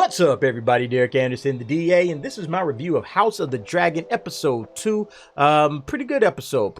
What's up, everybody? Derek Anderson, the DA, and this is my review of House of the Dragon episode 2. Pretty good episode.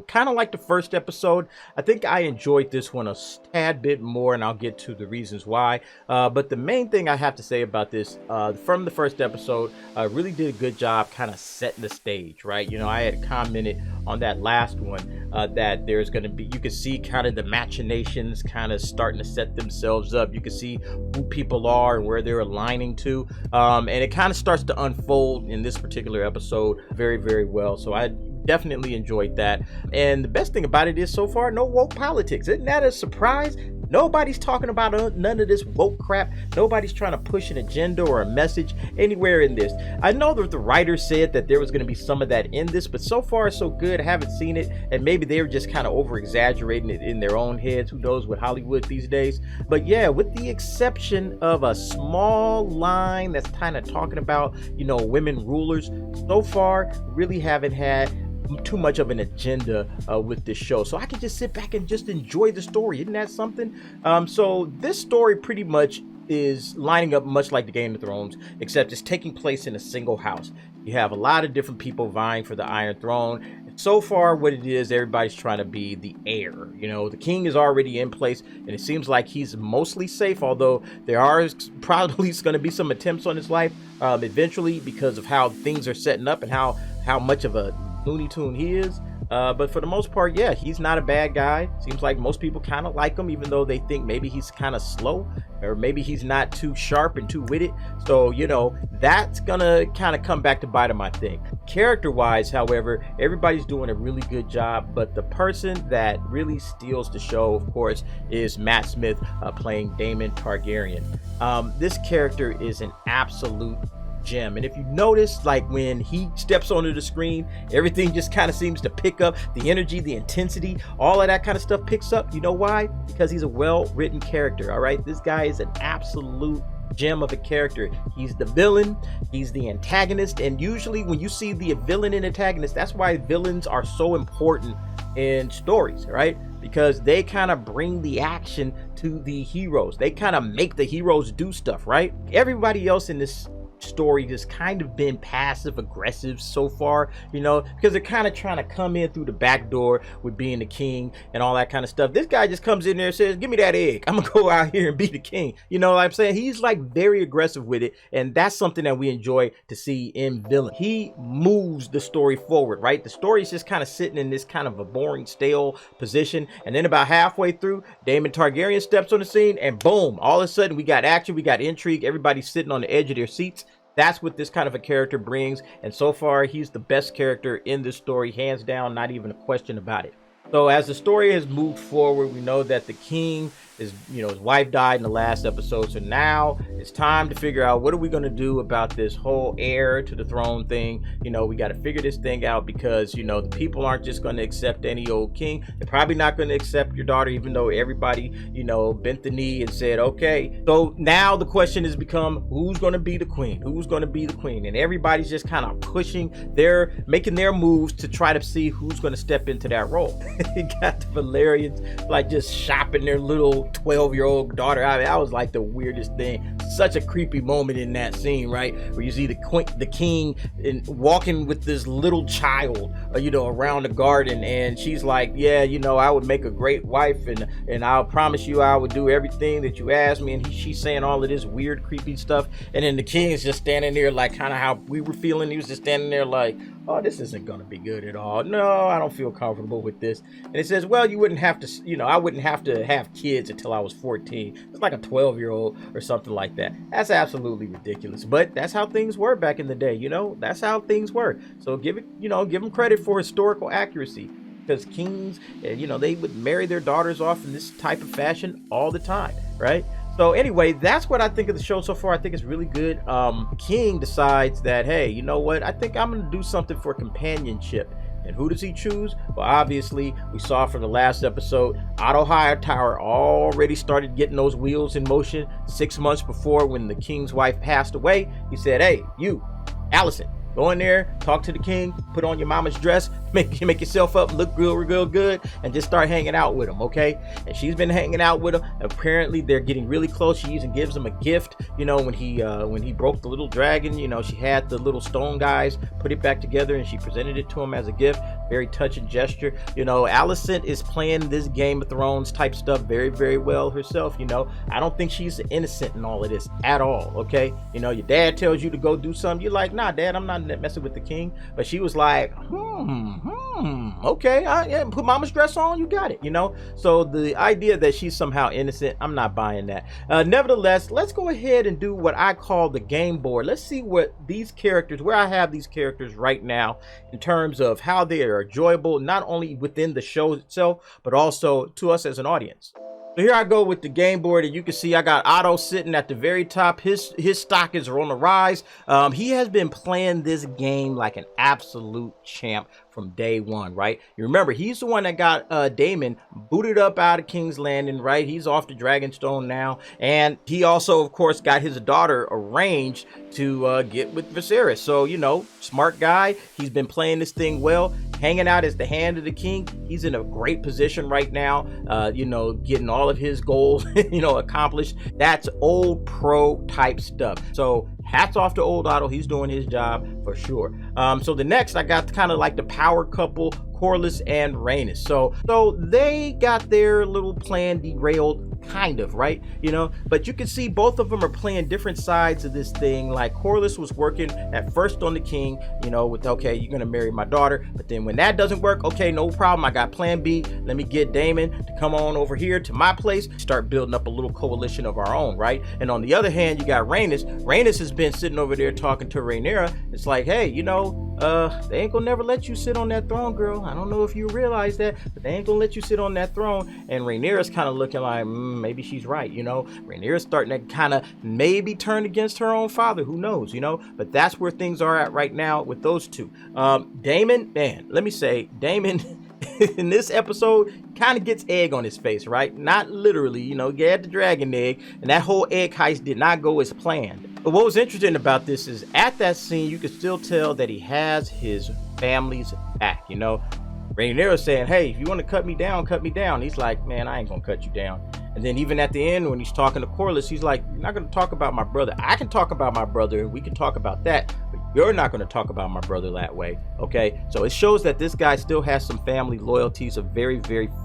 Kind of like the first episode. I think I enjoyed this one a tad bit more, and I'll get to the reasons why. But the main thing I have to say about this, from the first episode, really did a good job kind of setting the stage, right? You know, I had commented on that last one that there's going to be, you can see kind of the machinations kind of starting to set themselves up. You can see who people are and where they're aligning to, and it kind of starts to unfold in this particular episode very, very well. So I definitely enjoyed that, and the best thing about it is so far no woke politics. Isn't that a surprise? Nobody's talking about none of this woke crap. Nobody's trying to push an agenda or a message anywhere in this. I know that the writers said that there was going to be some of that in this, but so far so good. I haven't seen it, and maybe they were just kind of over exaggerating it in their own heads. Who knows with Hollywood these days? But yeah, with the exception of a small line that's kind of talking about, you know, women rulers, so far really haven't had too much of an agenda with this show, so I can just sit back and just enjoy the story. Isn't that something? So this story pretty much is lining up much like the Game of Thrones, except it's taking place in a single house. You have a lot of different people vying for the Iron Throne. So far what it is, everybody's trying to be the heir. You know, the king is already in place, and it seems like he's mostly safe, although there are probably going to be some attempts on his life eventually, because of how things are setting up and how much of a Looney Tune he is. But for the most part, yeah, he's not a bad guy. Seems like most people kind of like him, even though they think maybe he's kind of slow, or maybe he's not too sharp and too witted. So, you know, that's gonna kind of come back to bite him, I think. Character wise, however, everybody's doing a really good job, but the person that really steals the show, of course, is Matt Smith playing Daemon Targaryen. This character is an absolute gem, and if you notice, like when he steps onto the screen, everything just kind of seems to pick up. The energy, the intensity, all of that kind of stuff picks up. You know why? Because he's a well-written character. All right, this guy is an absolute gem of a character. He's the villain, he's the antagonist, and usually when you see the villain and antagonist, that's why villains are so important in stories, right? Because they kind of bring the action to the heroes. They kind of make the heroes do stuff, right? Everybody else in this story has kind of been passive aggressive so far, you know, because they're kind of trying to come in through the back door with being the king and all that kind of stuff. This guy just comes in there and says, give me that egg, I'm gonna go out here and be the king. You know what I'm saying? He's like very aggressive with it, and that's something that we enjoy to see in villain. He moves the story forward, right? The story is just kind of sitting in this kind of a boring, stale position, and then about halfway through, Daemon Targaryen steps on the scene, and boom, all of a sudden we got action, we got intrigue, everybody's sitting on the edge of their seats. That's what this kind of a character brings, and so far he's the best character in this story, hands down, not even a question about it. So as the story has moved forward, we know that the king is, you know, his wife died in the last episode, so now it's time to figure out what are we going to do about this whole heir to the throne thing. You know, we got to figure this thing out, because, you know, the people aren't just going to accept any old king. They're probably not going to accept your daughter, even though everybody, you know, bent the knee and said okay. So now the question has become, who's going to be the queen? Who's going to be the queen? And everybody's just kind of making their moves to try to see who's going to step into that role. You got the Valerians like just shopping their little 12-year-old daughter. I mean, that was like the weirdest thing. Such a creepy moment in that scene, right, where you see the king walking with this little child, you know, around the garden, and she's like, yeah, you know, I would make a great wife, and I'll promise you I would do everything that you asked me, and she's saying all of this weird, creepy stuff, and then the king is just standing there like kind of how we were feeling. He was just standing there like, oh, this isn't gonna be good at all. No, I don't feel comfortable with this. And it says, well, you wouldn't have to, you know, I wouldn't have to have kids until I was 14. It's like a 12-year-old or something like that. That's absolutely ridiculous, but that's how things were back in the day. You know, that's how things were. So give them credit for historical accuracy, because kings, you know, they would marry their daughters off in this type of fashion all the time, right? So anyway, that's what I think of the show so far. I think it's really good. King decides that, hey, you know what? I think I'm going to do something for companionship. And who does he choose? Well, obviously, we saw from the last episode, Otto Hightower already started getting those wheels in motion 6 months before, when the king's wife passed away. He said, hey, you, Allison, Go in there, talk to the king, put on your mama's dress, make yourself up, look real good, and just start hanging out with him, okay? And she's been hanging out with him. Apparently they're getting really close. She even gives him a gift, you know, when he broke the little dragon, you know, she had the little stone guys put it back together and she presented it to him as a gift. Very touching gesture. You know, Alicent is playing this Game of Thrones type stuff very well herself. You know, I don't think she's innocent in all of this at all, okay? You know, your dad tells you to go do something, you're like, nah dad, I'm not messing with the king. But she was like, okay, yeah, put mama's dress on, you got it, you know? So the idea that she's somehow innocent, I'm not buying that. Nevertheless, let's go ahead and do what I call the game board. Let's see what these characters, where I have these characters right now in terms of how they are enjoyable, not only within the show itself, but also to us as an audience. So here I go with the game board, and you can see I got Otto sitting at the very top. His stock is on the rise. He has been playing this game like an absolute champ from day one, right? You remember, he's the one that got Daemon booted up out of King's Landing, right? He's off to Dragonstone now, and he also, of course, got his daughter arranged to get with Viserys. So, you know, smart guy. He's been playing this thing well, hanging out as the hand of the king. He's in a great position right now, you know, getting all of his goals, you know, accomplished. That's old pro type stuff. So hats off to old Otto. He's doing his job for sure. So the next, I got kind of like the power couple, Corlys and Rhaenys. So they got their little plan derailed, kind of, right? You know, but you can see both of them are playing different sides of this thing. Like Corlys was working at first on the king, you know, with, okay, you're gonna marry my daughter, but then when that doesn't work, okay, no problem, I got plan B. Let me get Daemon to come on over here to my place, start building up a little coalition of our own, right? And on the other hand, you got Rhaenys. Rhaenys has been sitting over there talking to Rhaenyra. It's like, hey, you know, they ain't gonna never let you sit on that throne, girl. I don't know if you realize that, but they ain't gonna let you sit on that throne. And Rhaenyra's kind of looking like, maybe she's right, you know. Rhaenyra's starting to kind of maybe turn against her own father, who knows, you know. But that's where things are at right now with those two. Daemon, man, let me say, Daemon in this episode kind of gets egg on his face, right? Not literally, you know, he had the dragon egg, and that whole egg heist did not go as planned. But what was interesting about this is at that scene, you could still tell that he has his family's back, you know. Rhaenyra saying, hey, if you want to cut me down, cut me down. He's like, man, I ain't gonna cut you down. And then even at the end, when he's talking to Corlys, he's like, you're not gonna talk about my brother. I can talk about my brother, and we can talk about that, but you're not gonna talk about my brother that way, okay? So it shows that this guy still has some family loyalties, a very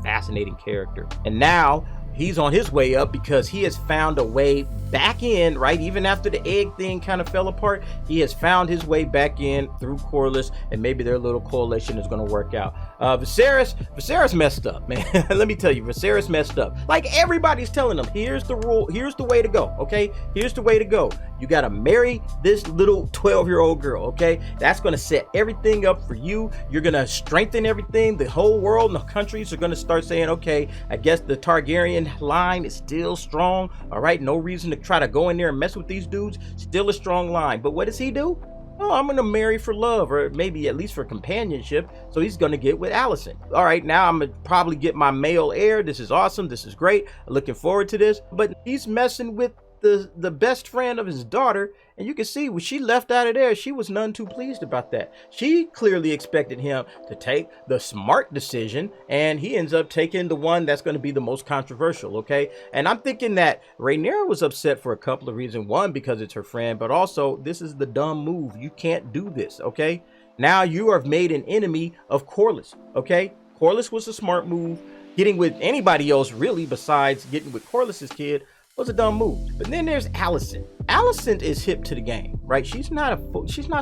fascinating character. And now he's on his way up because he has found a way back in, right? Even after the egg thing kind of fell apart, he has found his way back in through Corlys, and maybe their little coalition is going to work out. Viserys messed up, man. Let me tell you, Viserys messed up. Like everybody's telling him, here's the rule, here's the way to go, okay? Here's the way to go. You got to marry this little 12-year-old girl, okay? That's going to set everything up for you. You're going to strengthen everything. The whole world and the countries are going to start saying, okay, I guess the Targaryen line is still strong, all right? No reason to try to go in there and mess with these dudes. Still a strong line. But what does he do? Oh, I'm gonna marry for love, or maybe at least for companionship. So he's gonna get with Alicent. All right, now I'm gonna probably get my male heir. This is awesome. This is great. Looking forward to this. But he's messing with the best friend of his daughter, and you can see when she left out of there, she was none too pleased about that. She clearly expected him to take the smart decision, and he ends up taking the one that's going to be the most controversial, okay? And I'm thinking that Rhaenyra was upset for a couple of reasons. One, because it's her friend, but also this is the dumb move. You can't do this, okay? Now you have made an enemy of Corlys, okay? Corlys was a smart move. Getting with anybody else really besides getting with Corlys's kid was a dumb move. But then there's Alicent. Alicent is hip to the game, right? She's not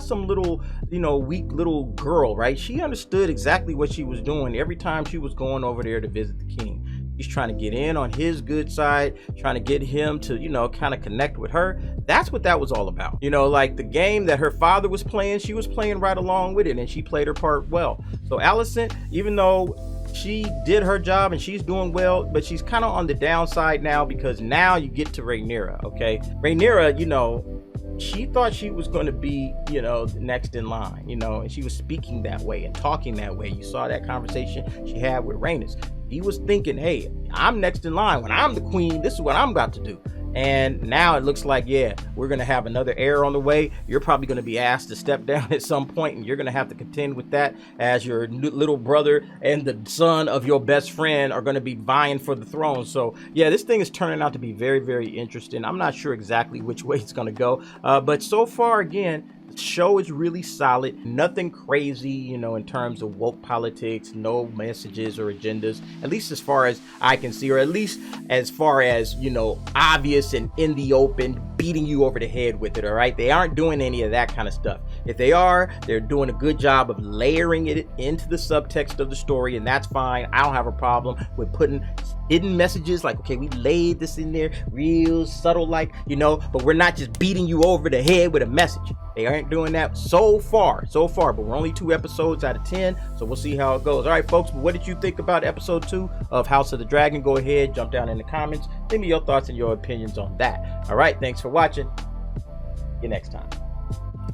some little, you know, weak little girl, right? She understood exactly what she was doing every time she was going over there to visit the king. She's trying to get in on his good side, trying to get him to, you know, kind of connect with her. That's what that was all about. You know, like the game that her father was playing, she was playing right along with it, and she played her part well. So Alicent, even though she did her job and she's doing well, but she's kind of on the downside now, because now you get to Rhaenyra, okay? Rhaenyra, you know, she thought she was going to be, you know, the next in line, you know, and she was speaking that way and talking that way. You saw that conversation she had with Rhaenys. He was thinking, hey, I'm next in line. When I'm the queen, this is what I'm about to do. And now it looks like, yeah, we're going to have another heir on the way. You're probably going to be asked to step down at some point, and you're going to have to contend with that, as your little brother and the son of your best friend are going to be vying for the throne. So yeah, this thing is turning out to be very, very interesting. I'm not sure exactly which way it's going to go, but so far, again, the show is really solid. Nothing crazy, you know, in terms of woke politics, no messages or agendas, at least as far as I can see, or at least as far as, you know, obvious and in the open, beating you over the head with it. All right, they aren't doing any of that kind of stuff. If they are, they're doing a good job of layering it into the subtext of the story, and that's fine. I don't have a problem with putting hidden messages, like, okay, we laid this in there real subtle, like, you know, but we're not just beating you over the head with a message. They aren't doing that so far, but we're only 2 episodes out of 10, so we'll see how it goes. All right, folks, but what did you think about episode 2 of House of the Dragon? Go ahead, jump down in the comments, leave me your thoughts and your opinions on that. All right, thanks for watching. See you next time.